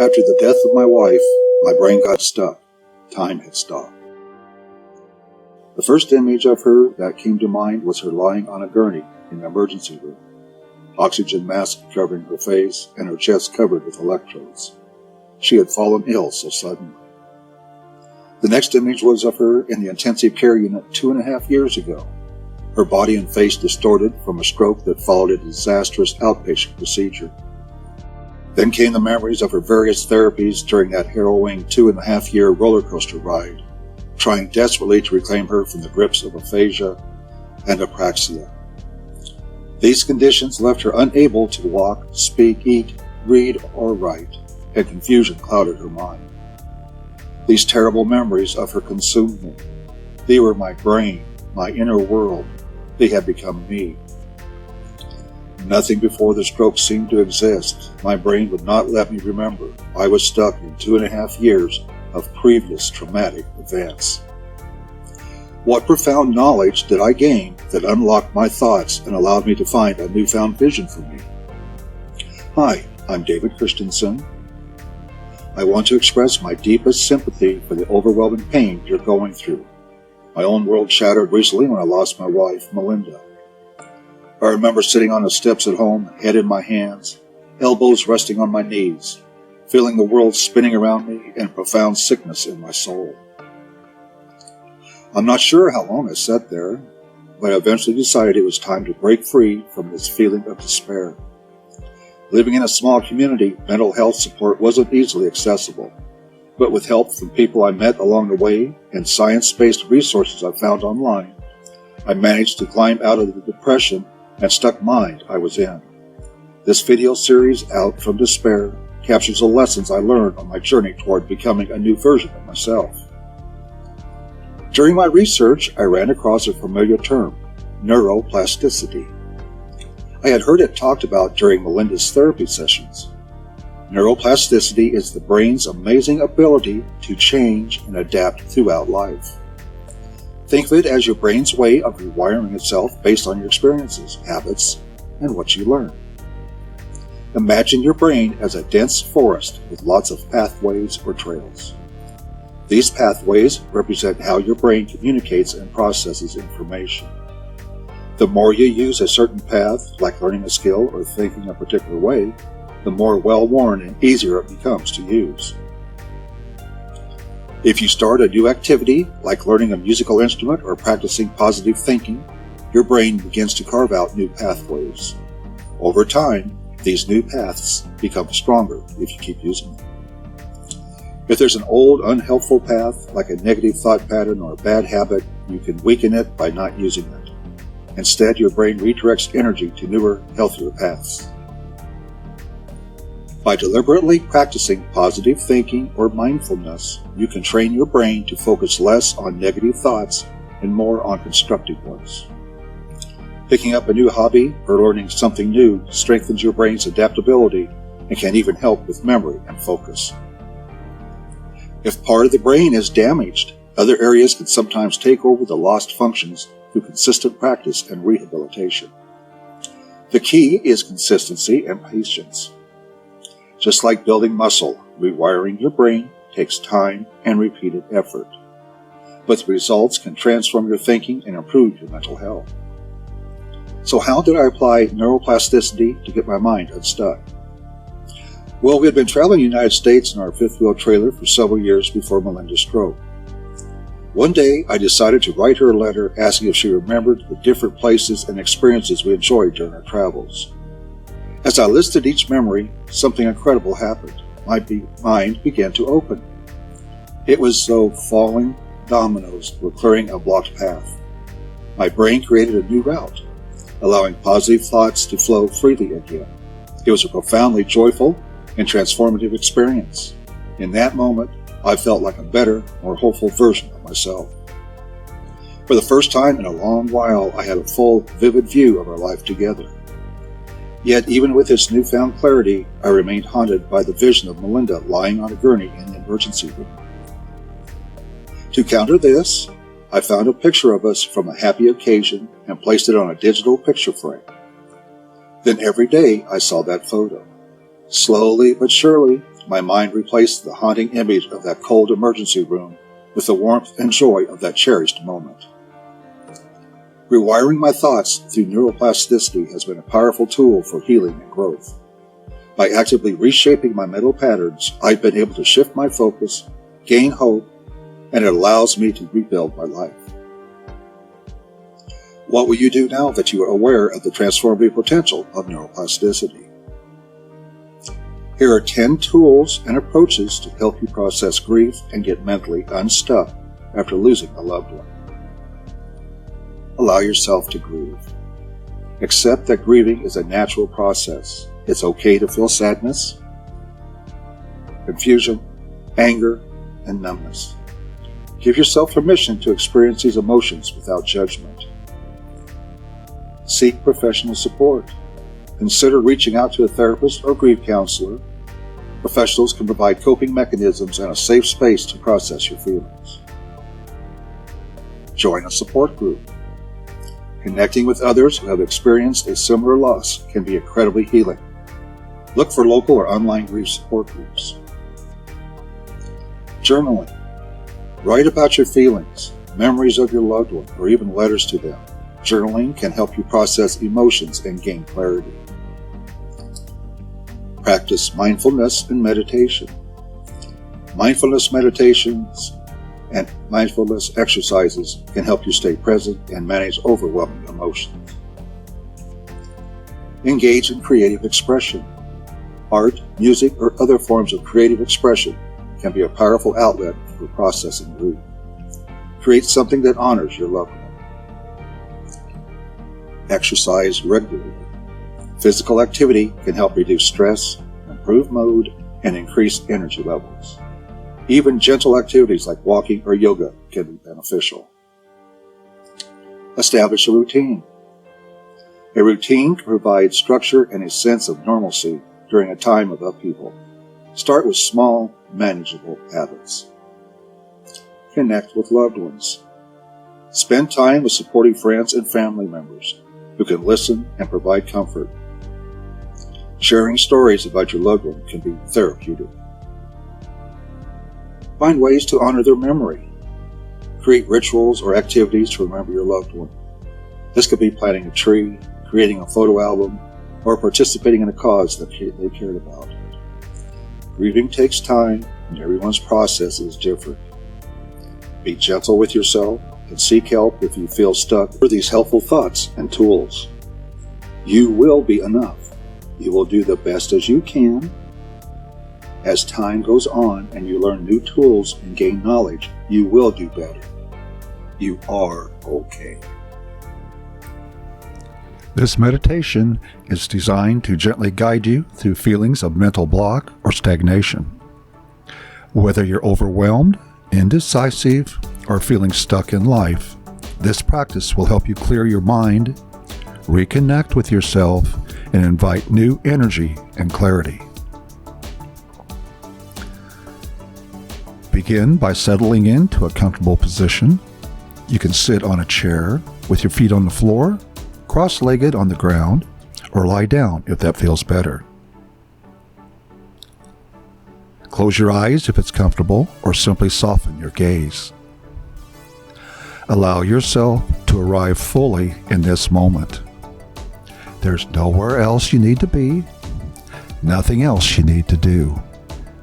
After the death of my wife, my brain got stuck. Time had stopped. The first image of her that came to mind was her lying on a gurney in the emergency room, oxygen mask covering her face and her chest covered with electrodes. She had fallen ill so suddenly. The next image was of her in the intensive care unit 2.5 years ago, her body and face distorted from a stroke that followed a disastrous outpatient procedure. Then came the memories of her various therapies during that harrowing 2.5-year roller coaster ride, trying desperately to reclaim her from the grips of aphasia and apraxia. These conditions left her unable to walk, speak, eat, read, or write, and confusion clouded her mind. These terrible memories of her consumed me. They were my brain, my inner world. They had become me. Nothing before the stroke seemed to exist. My brain would not let me remember. I was stuck in 2.5 years of previous traumatic events. What profound knowledge did I gain that unlocked my thoughts and allowed me to find a newfound vision for me? Hi, I'm David Christensen. I want to express my deepest sympathy for the overwhelming pain you're going through. My own world shattered recently when I lost my wife, Melinda. I remember sitting on the steps at home, head in my hands, elbows resting on my knees, feeling the world spinning around me and profound sickness in my soul. I'm not sure how long I sat there, but I eventually decided it was time to break free from this feeling of despair. Living in a small community, mental health support wasn't easily accessible, but with help from people I met along the way and science-based resources I found online, I managed to climb out of the depression and stuck mind I was in. This video series, Out from Despair, captures the lessons I learned on my journey toward becoming a new version of myself. During my research, I ran across a familiar term, neuroplasticity. I had heard it talked about during Melinda's therapy sessions. Neuroplasticity is the brain's amazing ability to change and adapt throughout life. Think of it as your brain's way of rewiring itself based on your experiences, habits, and what you learn. Imagine your brain as a dense forest with lots of pathways or trails. These pathways represent how your brain communicates and processes information. The more you use a certain path, like learning a skill or thinking a particular way, the more well-worn and easier it becomes to use. If you start a new activity, like learning a musical instrument or practicing positive thinking, your brain begins to carve out new pathways. Over time, these new paths become stronger if you keep using them. If there's an old, unhelpful path, like a negative thought pattern or a bad habit, you can weaken it by not using it. Instead, your brain redirects energy to newer, healthier paths. By deliberately practicing positive thinking or mindfulness, you can train your brain to focus less on negative thoughts and more on constructive ones. Picking up a new hobby or learning something new strengthens your brain's adaptability and can even help with memory and focus. If part of the brain is damaged, other areas can sometimes take over the lost functions through consistent practice and rehabilitation. The key is consistency and patience. Just like building muscle, rewiring your brain takes time and repeated effort. But the results can transform your thinking and improve your mental health. So how did I apply neuroplasticity to get my mind unstuck? Well, we had been traveling the United States in our fifth-wheel trailer for several years before Melinda's stroke. One day, I decided to write her a letter asking if she remembered the different places and experiences we enjoyed during our travels. As I listed each memory, something incredible happened. My mind began to open. It was as though falling dominoes were clearing a blocked path. My brain created a new route, allowing positive thoughts to flow freely again. It was a profoundly joyful and transformative experience. In that moment, I felt like a better, more hopeful version of myself. For the first time in a long while, I had a full, vivid view of our life together. Yet, even with this newfound clarity, I remained haunted by the vision of Melinda lying on a gurney in the emergency room. To counter this, I found a picture of us from a happy occasion and placed it on a digital picture frame. Then every day I saw that photo. Slowly but surely, My mind replaced the haunting image of that cold emergency room with the warmth and joy of that cherished moment. Rewiring my thoughts through neuroplasticity has been a powerful tool for healing and growth. By actively reshaping my mental patterns, I've been able to shift my focus, gain hope, and it allows me to rebuild my life. What will you do now that you are aware of the transformative potential of neuroplasticity? Here are 10 tools and approaches to help you process grief and get mentally unstuck after losing a loved one. Allow yourself to grieve. Accept that grieving is a natural process. It's okay to feel sadness, confusion, anger, and numbness. Give yourself permission to experience these emotions without judgment. Seek professional support. Consider reaching out to a therapist or grief counselor. Professionals can provide coping mechanisms and a safe space to process your feelings. Join a support group. Connecting with others who have experienced a similar loss can be incredibly healing. Look for local or online grief support groups. Journaling. Write about your feelings, memories of your loved one, or even letters to them. Journaling can help you process emotions and gain clarity. Practice mindfulness and meditation. Mindfulness meditations and mindfulness exercises can help you stay present and manage overwhelming emotions. Engage in creative expression. Art, music, or other forms of creative expression can be a powerful outlet for processing grief. Create something that honors your loved one. Exercise regularly. Physical activity can help reduce stress, improve mood, and increase energy levels. Even gentle activities like walking or yoga can be beneficial. Establish a routine. A routine can provide structure and a sense of normalcy during a time of upheaval. Start with small, manageable habits. Connect with loved ones. Spend time with supportive friends and family members who can listen and provide comfort. Sharing stories about your loved one can be therapeutic. Find ways to honor their memory. Create rituals or activities to remember your loved one. This could be planting a tree, creating a photo album, or participating in a cause that they cared about. Grieving takes time, and everyone's process is different. Be gentle with yourself and seek help if you feel stuck for these helpful thoughts and tools. You will be enough. You will do the best as you can. As time goes on and you learn new tools and gain knowledge, you will do better. You are okay. This meditation is designed to gently guide you through feelings of mental block or stagnation. Whether you're overwhelmed, indecisive, or feeling stuck in life, this practice will help you clear your mind, reconnect with yourself, and invite new energy and clarity. Begin by settling into a comfortable position. You can sit on a chair with your feet on the floor, cross-legged on the ground, or lie down if that feels better. Close your eyes if it's comfortable, or simply soften your gaze. Allow yourself to arrive fully in this moment. There's nowhere else you need to be, nothing else you need to do.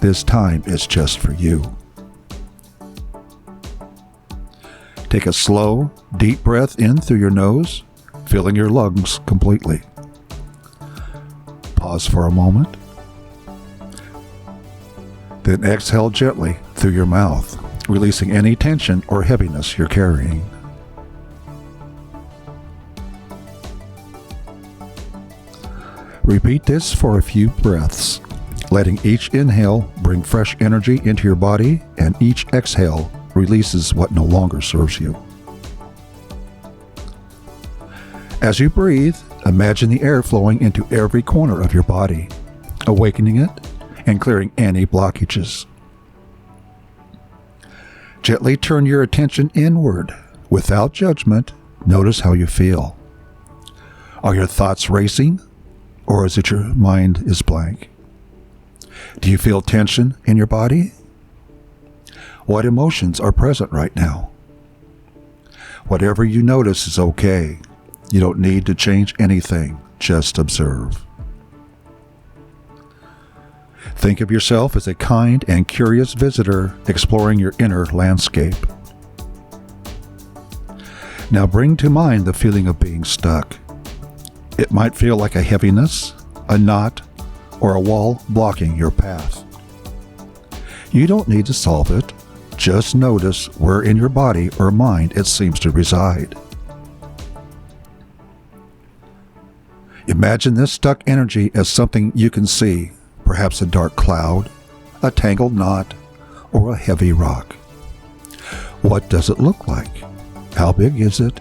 This time is just for you. Take a slow, deep breath in through your nose, filling your lungs completely. Pause for a moment. Then exhale gently through your mouth, releasing any tension or heaviness you're carrying. Repeat this for a few breaths, letting each inhale bring fresh energy into your body and each exhale releases what no longer serves you. As you breathe, imagine the air flowing into every corner of your body, awakening it and clearing any blockages. Gently turn your attention inward. Without judgment, notice how you feel. Are your thoughts racing, or is it your mind is blank? Do you feel tension in your body? What emotions are present right now? Whatever you notice is okay. You don't need to change anything. Just observe. Think of yourself as a kind and curious visitor exploring your inner landscape. Now bring to mind the feeling of being stuck. It might feel like a heaviness, a knot, or a wall blocking your path. You don't need to solve it. Just notice where in your body or mind it seems to reside. Imagine this stuck energy as something you can see, perhaps a dark cloud, a tangled knot, or a heavy rock. What does it look like? How big is it?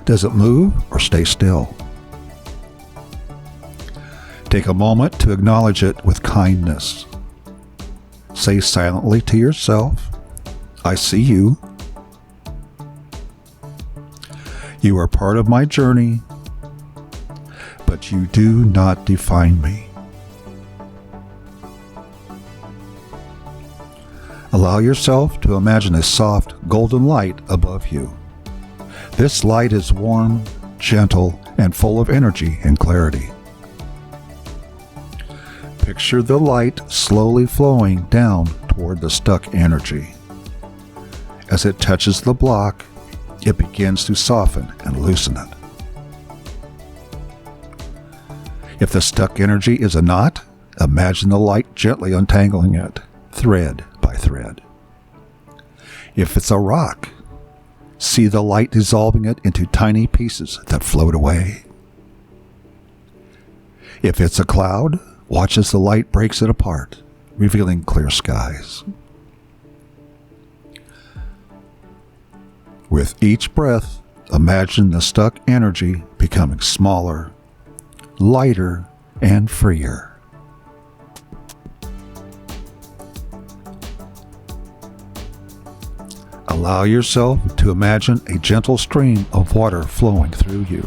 Does it move or stay still? Take a moment to acknowledge it with kindness. Say silently to yourself, I see you. You are part of my journey, but you do not define me. Allow yourself to imagine a soft, golden light above you. This light is warm, gentle, and full of energy and clarity. Picture the light slowly flowing down toward the stuck energy. As it touches the block, it begins to soften and loosen it. If the stuck energy is a knot, imagine the light gently untangling it, thread by thread. If it's a rock, see the light dissolving it into tiny pieces that float away. If it's a cloud, watch as the light breaks it apart, revealing clear skies. With each breath, imagine the stuck energy becoming smaller, lighter, and freer. Allow yourself to imagine a gentle stream of water flowing through you.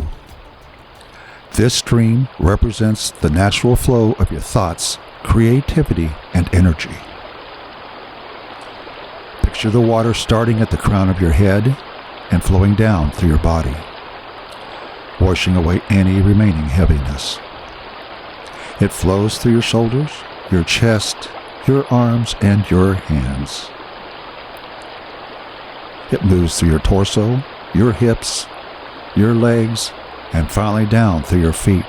This stream represents the natural flow of your thoughts, creativity, and energy. Picture the water starting at the crown of your head and flowing down through your body, washing away any remaining heaviness. It flows through your shoulders, your chest, your arms, and your hands. It moves through your torso, your hips, your legs, and finally down through your feet,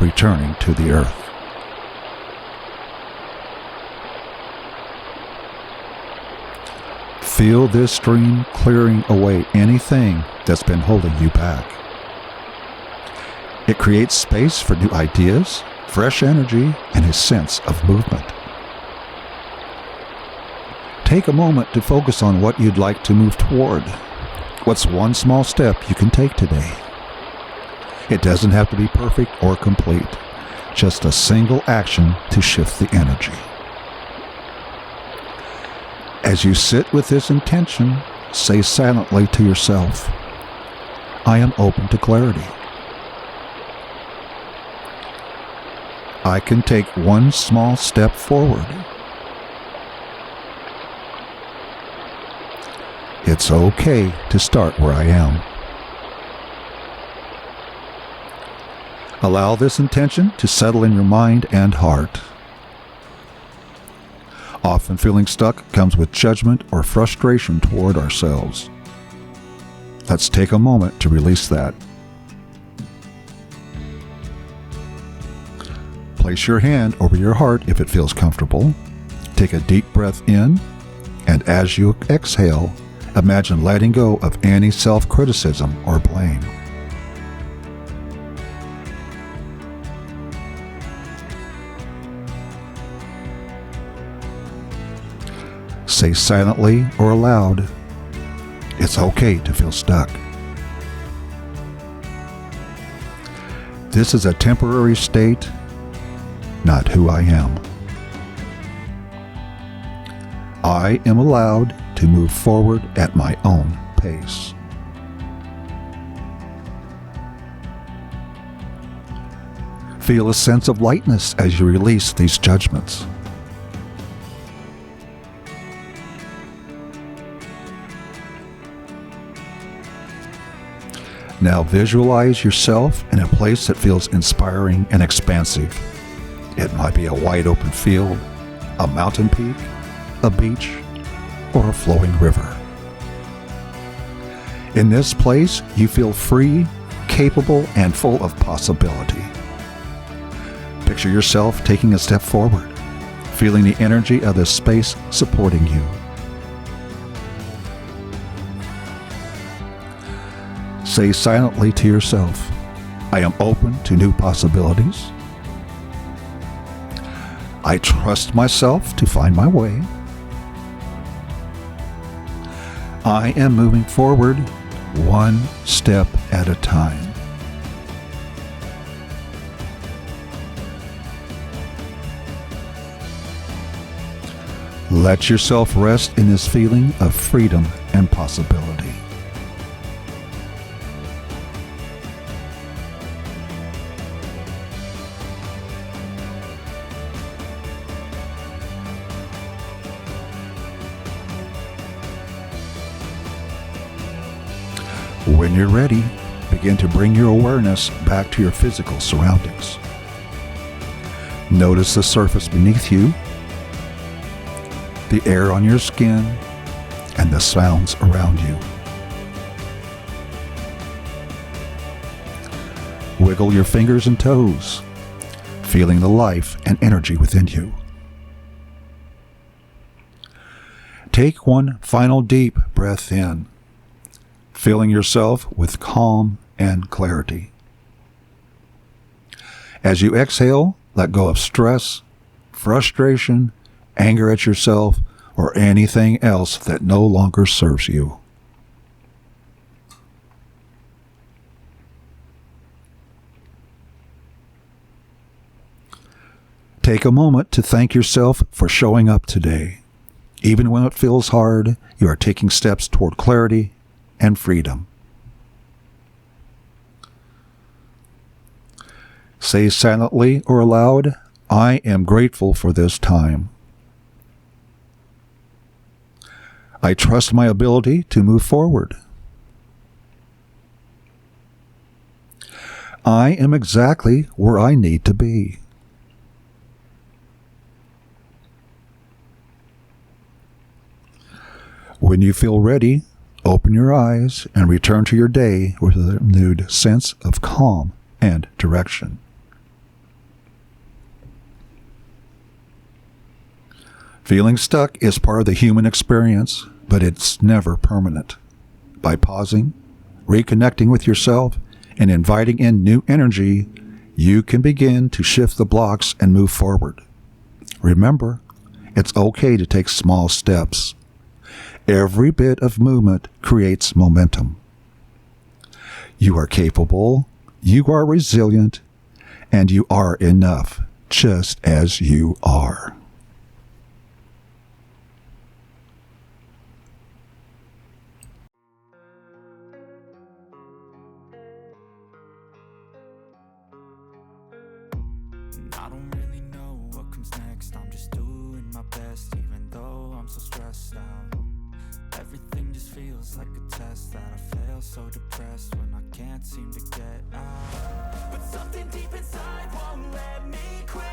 returning to the earth. Feel this stream clearing away anything that's been holding you back. It creates space for new ideas, fresh energy, and a sense of movement. Take a moment to focus on what you'd like to move toward. What's one small step you can take today? It doesn't have to be perfect or complete, just a single action to shift the energy. As you sit with this intention, say silently to yourself, I am open to clarity. I can take one small step forward. It's okay to start where I am. Allow this intention to settle in your mind and heart. Often feeling stuck comes with judgment or frustration toward ourselves. Let's take a moment to release that. Place your hand over your heart if it feels comfortable. Take a deep breath in, and as you exhale, imagine letting go of any self-criticism or blame. Say silently or aloud, it's okay to feel stuck. This is a temporary state, not who I am. I am allowed to move forward at my own pace. Feel a sense of lightness as you release these judgments. Now visualize yourself in a place that feels inspiring and expansive. It might be a wide open field, a mountain peak, a beach, or a flowing river. In this place, you feel free, capable, and full of possibility. Picture yourself taking a step forward, feeling the energy of this space supporting you. Say silently to yourself, I am open to new possibilities. I trust myself to find my way. I am moving forward one step at a time. Let yourself rest in this feeling of freedom and possibility. When you're ready, begin to bring your awareness back to your physical surroundings. Notice the surface beneath you, the air on your skin, and the sounds around you. Wiggle your fingers and toes, feeling the life and energy within you. Take one final deep breath in, filling yourself with calm and clarity. As you exhale, let go of stress, frustration, anger at yourself, or anything else that no longer serves you. Take a moment to thank yourself for showing up today. Even when it feels hard, you are taking steps toward clarity and freedom. Say silently or aloud, I am grateful for this time. I trust my ability to move forward. I am exactly where I need to be. When you feel ready, open your eyes and return to your day with a renewed sense of calm and direction. Feeling stuck is part of the human experience, but it's never permanent. By pausing, reconnecting with yourself, and inviting in new energy, you can begin to shift the blocks and move forward. Remember, it's okay to take small steps. Every bit of movement creates momentum. You are capable, you are resilient, and you are enough, just as you are. I don't really know what comes next. I'm just doing my best, even though I'm so stressed out. Everything just feels like a test that I fail, so depressed when I can't seem to get out. But something deep inside won't let me quit.